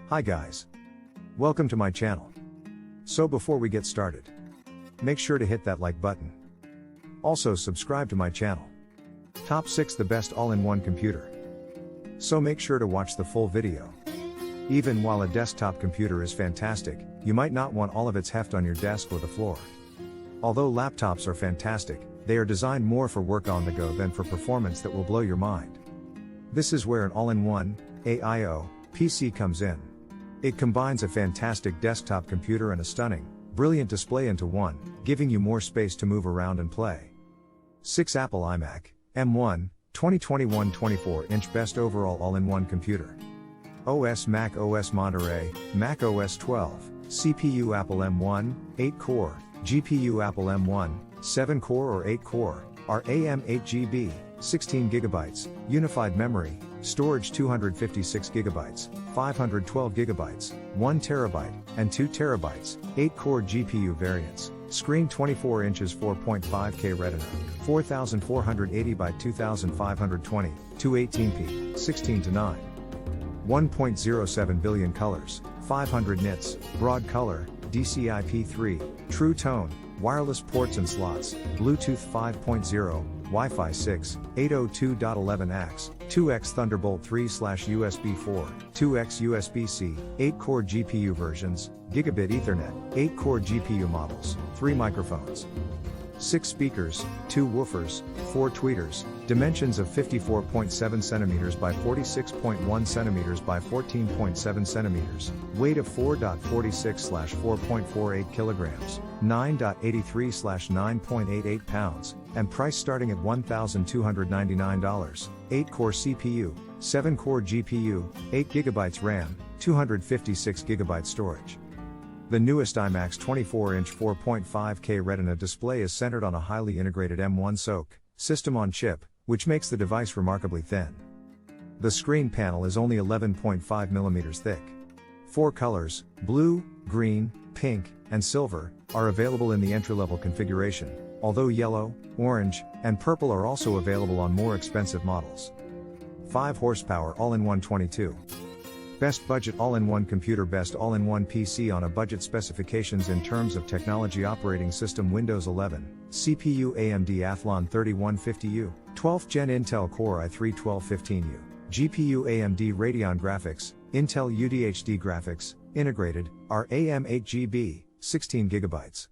Hi guys. Welcome to my channel. So before we get started, make sure to hit that like button. Also subscribe to my channel. Top 6 the best all-in-one computer. So make sure to watch the full video. Even while a desktop computer is fantastic, you might not want all of its heft on your desk or the floor. Although laptops are fantastic, they are designed more for work on the go than for performance that will blow your mind. This is where an all-in-one AIO PC comes in. It combines a fantastic desktop computer and a stunning, brilliant display into one, giving you more space to move around and play. 6 Apple iMac M1 2021 24-inch best overall all-in-one computer. OS Mac OS Monterey, Mac OS 12, CPU Apple M1, 8-core, GPU Apple M1, 7-core or 8-core, RAM 8GB, 16GB, unified memory, storage 256GB, 512GB, 1TB, and 2TB, 8-core GPU variants, screen 24 inches 4.5K Retina, 4480 by 2520, 218p, 16:9. 1.07 billion colors, 500 nits, broad color, DCI-P3, True Tone, wireless ports and slots, Bluetooth 5.0, Wi-Fi 6, 802.11ax, 2x Thunderbolt 3/USB 4, 2x USB-C, 8-core GPU versions, Gigabit Ethernet, 8-core GPU models, 3 microphones, 6 speakers, 2 woofers, 4 tweeters, dimensions of 54.7 cm by 46.1 cm by 14.7 cm, weight of 4.46/4.48 kilograms, 9.83/9.88 pounds, and price starting at $1,299, 8-core CPU, 7-core GPU, 8GB RAM, 256GB storage. The newest iMac's 24-inch 4.5K Retina display is centered on a highly integrated M1 SoC system on chip, which makes the device remarkably thin. The screen panel is only 11.5mm thick. 4 colors, blue, green, pink, and silver, are available in the entry-level configuration, although yellow, orange, and purple are also available on more expensive models. 5 horsepower all-in-one 22. Best budget all-in-one computer. Best all-in-one PC on a budget. Specifications in terms of technology: operating system Windows 11, CPU AMD Athlon 3150U, 12th Gen Intel Core i3-1215U, GPU AMD Radeon Graphics, Intel UDHD Graphics, integrated, RAM 8GB, 16GB.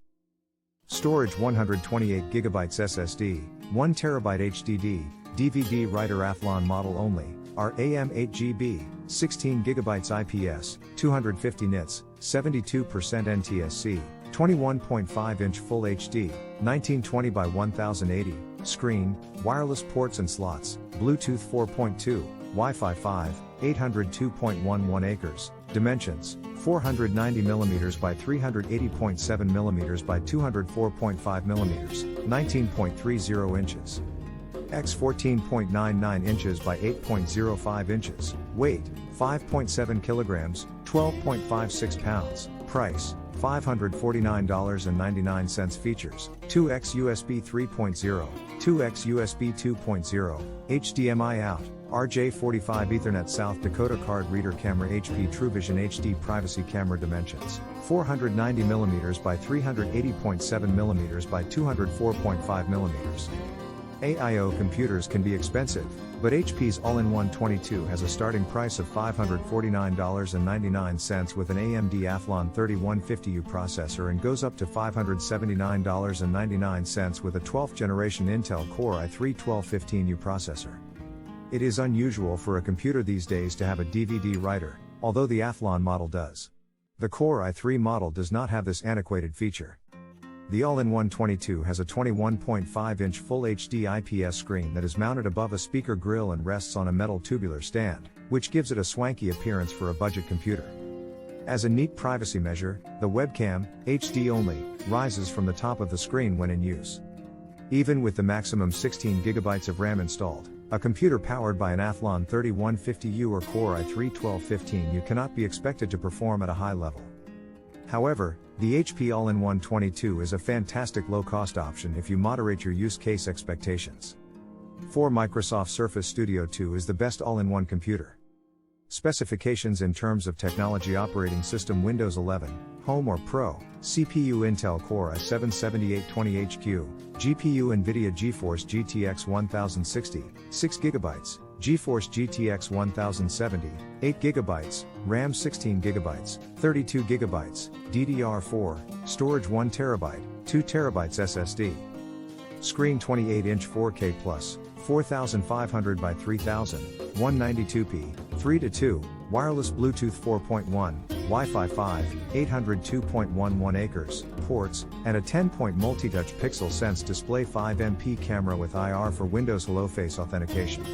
Storage 128GB SSD, 1TB HDD, DVD writer. Athlon model only, RAM 8GB, 16GB IPS, 250 nits, 72% NTSC, 21.5-inch Full HD, 1920 by 1080, screen, wireless ports and slots, Bluetooth 4.2, Wi-Fi 5, 802.11 acres, dimensions, 490mm by 380.7mm by 204.5mm, 19.30 inches. X 14.99 inches by 8.05 inches, weight, 5.7 kilograms, 12.56 pounds, price, $549.99. Features, 2x USB 3.0, 2x USB 2.0, HDMI out, RJ45 Ethernet South Dakota card reader camera HP TrueVision HD privacy camera dimensions, 490mm by 380.7mm by 204.5mm. AIO computers can be expensive, but HP's all-in-one 22 has a starting price of $549.99 with an AMD Athlon 3150U processor and goes up to $579.99 with a 12th generation Intel Core i3-1215U processor. It is unusual for a computer these days to have a DVD writer, although the Athlon model does. The Core i3 model does not have this antiquated feature. The all-in-one 22 has a 21.5-inch Full HD IPS screen that is mounted above a speaker grill and rests on a metal tubular stand, which gives it a swanky appearance for a budget computer. As a neat privacy measure, the webcam, HD only, rises from the top of the screen when in use. Even with the maximum 16GB of RAM installed, a computer powered by an Athlon 3150U or Core i3-1215U cannot be expected to perform at a high level. However, the HP All-in-One 22 is a fantastic low-cost option if you moderate your use case expectations. 4 Microsoft Surface Studio 2 is the best all-in-one computer. Specifications in terms of technology: operating system Windows 11, Home or Pro, CPU Intel Core i7-7820HQ, GPU NVIDIA GeForce GTX 1060, 6GB, GeForce GTX 1070, 8GB, RAM 16GB, 32GB, DDR4, storage 1TB, 2TB SSD. Screen 28-inch 4K plus, 4500 by 3000, 192p, 3:2, wireless Bluetooth 4.1, Wi-Fi 5, 802.11 acres, ports, and a 10-point multi-touch pixel sense display 5MP camera with IR for Windows Hello Face authentication.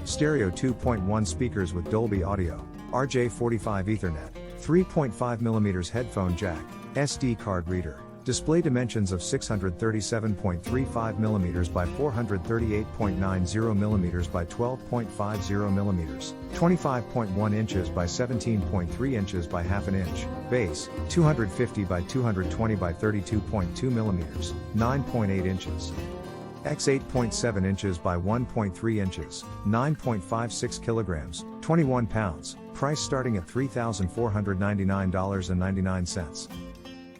Stereo 2.1 speakers with Dolby Audio, RJ45 Ethernet, 3.5mm headphone jack, SD card reader. Display dimensions of 637.35mm by 438.90mm by 12.50mm, 25.1 inches by 17.3 inches by half an inch, base, 250 by 220 by 32.2mm, 9.8 inches. X 8.7 inches by 1.3 inches, 9.56 kilograms, 21 pounds, price starting at $3,499.99.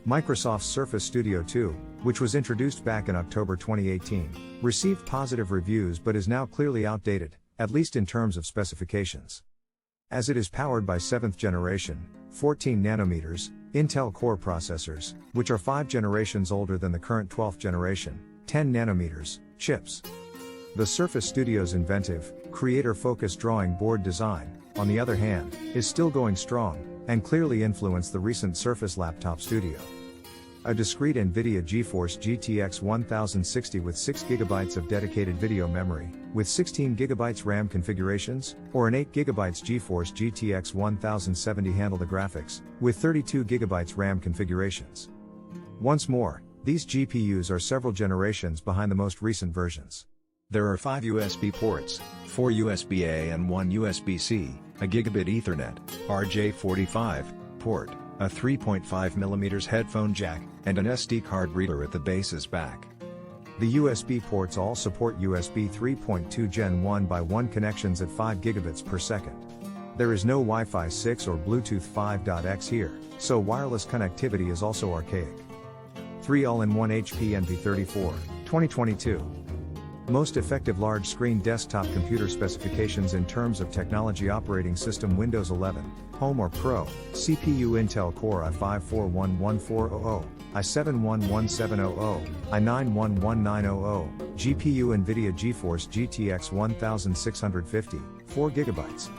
Microsoft's Surface Studio 2, which was introduced back in October 2018, received positive reviews but is now clearly outdated, at least in terms of specifications. As it is powered by 7th generation, 14nm, Intel Core processors, which are 5 generations older than the current 12th generation, 10nm, chips. The Surface Studio's inventive, creator-focused drawing board design, on the other hand, is still going strong, and clearly influenced the recent Surface Laptop Studio. A discrete NVIDIA GeForce GTX 1060 with 6GB of dedicated video memory, with 16GB RAM configurations, or an 8GB GeForce GTX 1070 handle the graphics, with 32GB RAM configurations. Once more, these GPUs are several generations behind the most recent versions. There are 5 USB ports, 4 USB-A and 1 USB-C, a gigabit Ethernet, RJ45, port, a 3.5mm headphone jack, and an SD card reader at the base's back. The USB ports all support USB 3.2 Gen 1 by 1 connections at 5 gigabits per second. There is no Wi-Fi 6 or Bluetooth 5.x here, so wireless connectivity is also archaic. 3 all-in-one HP NV34, 2022. Most effective large-screen desktop computer specifications in terms of technology: operating system Windows 11, Home or Pro, CPU Intel Core i5-411400, i7-11700, i9-11900, GPU NVIDIA GeForce GTX 1650, 4GB.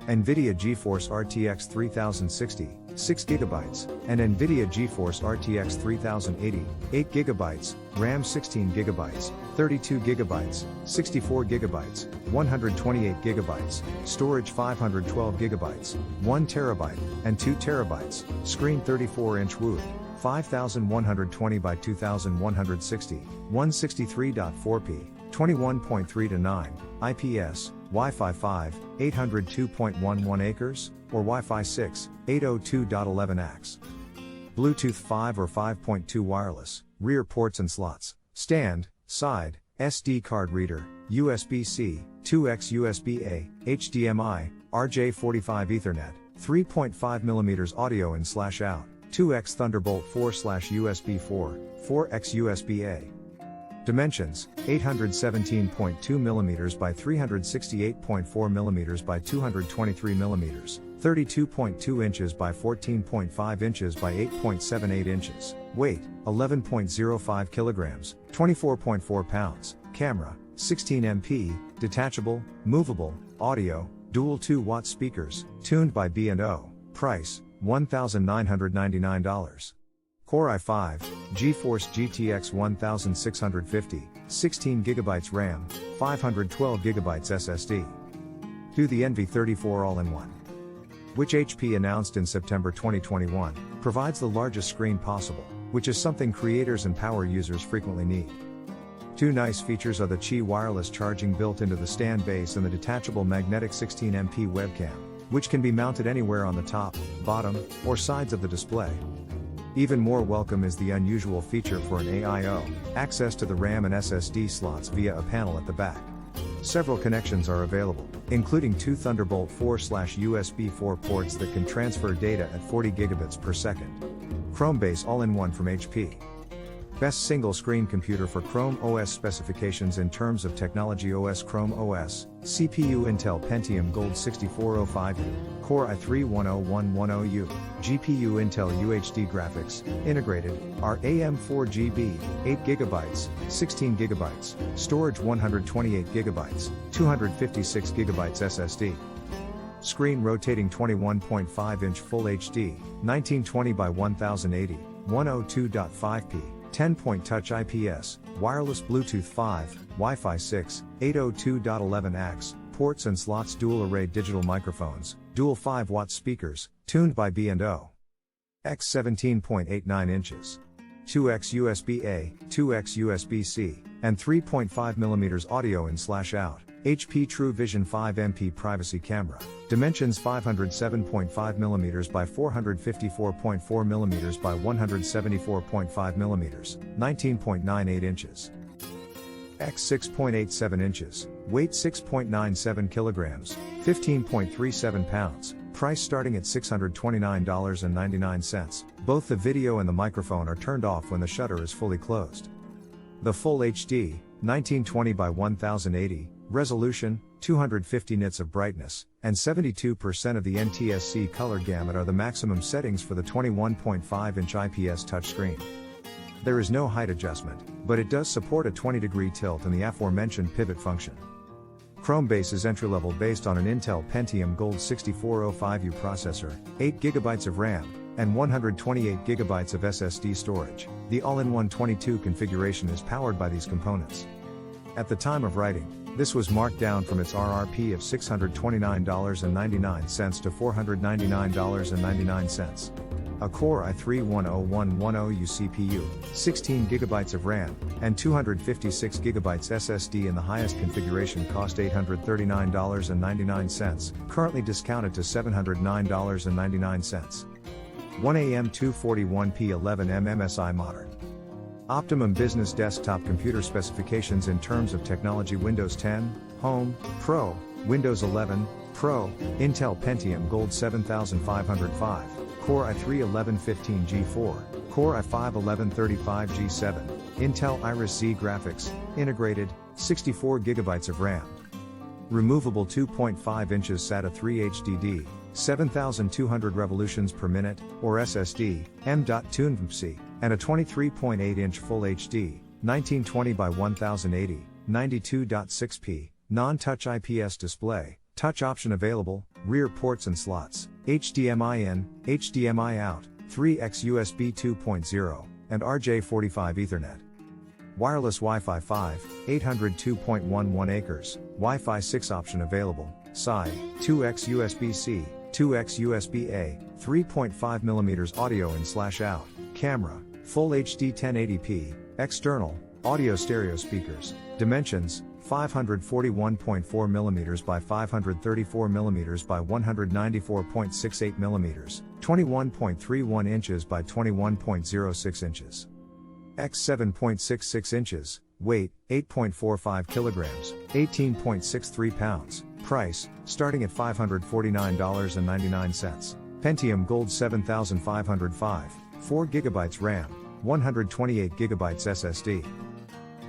NVIDIA GeForce RTX 3060, 6GB, and NVIDIA GeForce RTX 3080, 8GB, RAM 16GB, 32GB, 64GB, 128GB, storage 512GB, 1TB, and 2TB, screen 34-inch wood, 5120 by 2160, 163.4p, 21.3:9, IPS, Wi-Fi 5, 802.11 acres, or Wi-Fi 6, 802.11ax. Bluetooth 5 or 5.2 wireless, rear ports and slots, stand, side, SD card reader, USB-C, 2x USB-A, HDMI, RJ45 Ethernet, 3.5mm audio in/out, 2x Thunderbolt 4/USB 4, 4x USB-A. Dimensions: 817.2mm by 368.4mm by 223mm, 32.2 inches by 14.5 inches by 8.78 inches. Weight: 11.05 kilograms, 24.4 pounds. Camera: 16MP, detachable, movable, audio, dual 2-watt speakers, tuned by B&O. Price: $1,999. Core i5, GeForce GTX 1650, 16GB RAM, 512GB SSD. Do the NV34 all-in-one, which HP announced in September 2021, provides the largest screen possible, which is something creators and power users frequently need. Two nice features are the Qi wireless charging built into the stand base and the detachable magnetic 16MP webcam, which can be mounted anywhere on the top, bottom, or sides of the display. Even more welcome is the unusual feature for an AIO, access to the RAM and SSD slots via a panel at the back. Several connections are available, including two Thunderbolt 4/USB 4 ports that can transfer data at 40 gigabits per second. Chrome Base All-in-One from HP. Best single-screen computer for Chrome OS specifications in terms of technology: OS Chrome OS, CPU Intel Pentium Gold 6405U, Core i3-10110U, GPU Intel UHD graphics, integrated, RAM4GB, 8GB, 16GB, storage 128GB, 256GB SSD. Screen rotating 21.5-inch Full HD, 1920 by 1080, 102.5p. 10-point touch IPS, wireless Bluetooth 5, Wi-Fi 6, 802.11ax, ports and slots, dual array digital microphones, dual 5-watt speakers, tuned by B&O. X 17.89 inches. 2x USB-A, 2x USB-C, and 3.5mm audio in/out. HP True Vision 5MP privacy camera. Dimensions 507.5mm by 454.4mm by 174.5mm, 19.98 inches. X 6.87 inches, weight 6.97 kilograms, 15.37 pounds, price starting at $629.99. Both the video and the microphone are turned off when the shutter is fully closed. The Full HD, 1920 by 1080, resolution, 250 nits of brightness, and 72% of the NTSC color gamut are the maximum settings for the 21.5-inch IPS touchscreen. There is no height adjustment, but it does support a 20-degree tilt and the aforementioned pivot function. Chrome Base is entry-level based on an Intel Pentium Gold 6405U processor, 8GB of RAM, and 128GB of SSD storage. The all-in-one 22 configuration is powered by these components. At the time of writing, this was marked down from its RRP of $629.99 to $499.99. A Core i3-10110U CPU, 16GB of RAM, and 256GB SSD in the highest configuration cost $839.99, currently discounted to $709.99. 1 AM241P 11M MSI Modern. Optimum Business Desktop Computer specifications in terms of technology: Windows 10, Home, Pro, Windows 11, Pro, Intel Pentium Gold 7505, Core i3-1115G4, Core i5-1135G7, Intel Iris Z graphics, integrated, 64GB of RAM. Removable 2.5 inches SATA 3 HDD, 7200 revolutions per minute, or SSD, M.2 VMC, and a 23.8-inch Full HD, 1920 by 1080, 92.6p, non-touch IPS display, touch option available, rear ports and slots, HDMI in, HDMI out, 3x USB 2.0, and RJ45 Ethernet. Wireless Wi-Fi 5, 802.11 acres, Wi-Fi 6 option available, side, 2x USB-C, 2x USB-A, 3.5mm audio in/out, camera, Full HD 1080p, external, audio stereo speakers, dimensions, 541.4mm by 534mm by 194.68mm, 21.31 inches by 21.06 inches. X 7.66 inches, weight, 8.45 kilograms, 18.63 pounds, price, starting at $549.99. Pentium Gold 7505, 4GB RAM, 128GB SSD.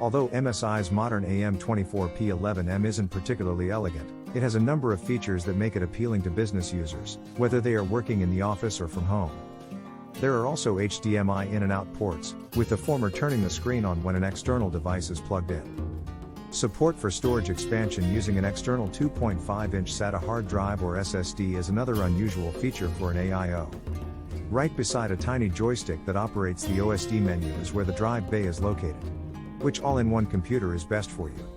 Although MSI's Modern AM241P 11M isn't particularly elegant, it has a number of features that make it appealing to business users, whether they are working in the office or from home. There are also HDMI in and out ports, with the former turning the screen on when an external device is plugged in. Support for storage expansion using an external 2.5-inch SATA hard drive or SSD is another unusual feature for an AIO. Right beside a tiny joystick that operates the OSD menu is where the drive bay is located. Which all-in-one computer is best for you?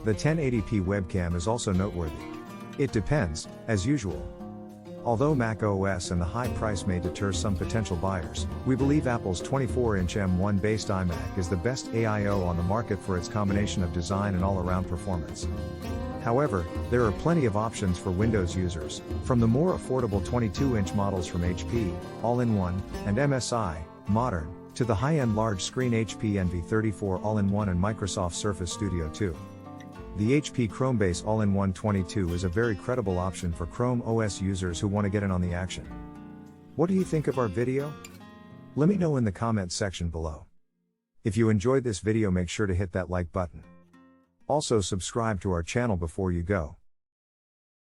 The 1080p webcam is also noteworthy. It depends, as usual. Although Mac OS and the high price may deter some potential buyers, we believe Apple's 24-inch M1-based iMac is the best AIO on the market for its combination of design and all-around performance. However, there are plenty of options for Windows users, from the more affordable 22-inch models from HP, All-in-One, and MSI, Modern, to the high-end large-screen HP Envy 34 All-in-One and Microsoft Surface Studio 2. The HP Chromebase All-in-One 22 is a very credible option for Chrome OS users who want to get in on the action. What do you think of our video? Let me know in the comments section below. If you enjoyed this video, make sure to hit that like button. Also subscribe to our channel before you go.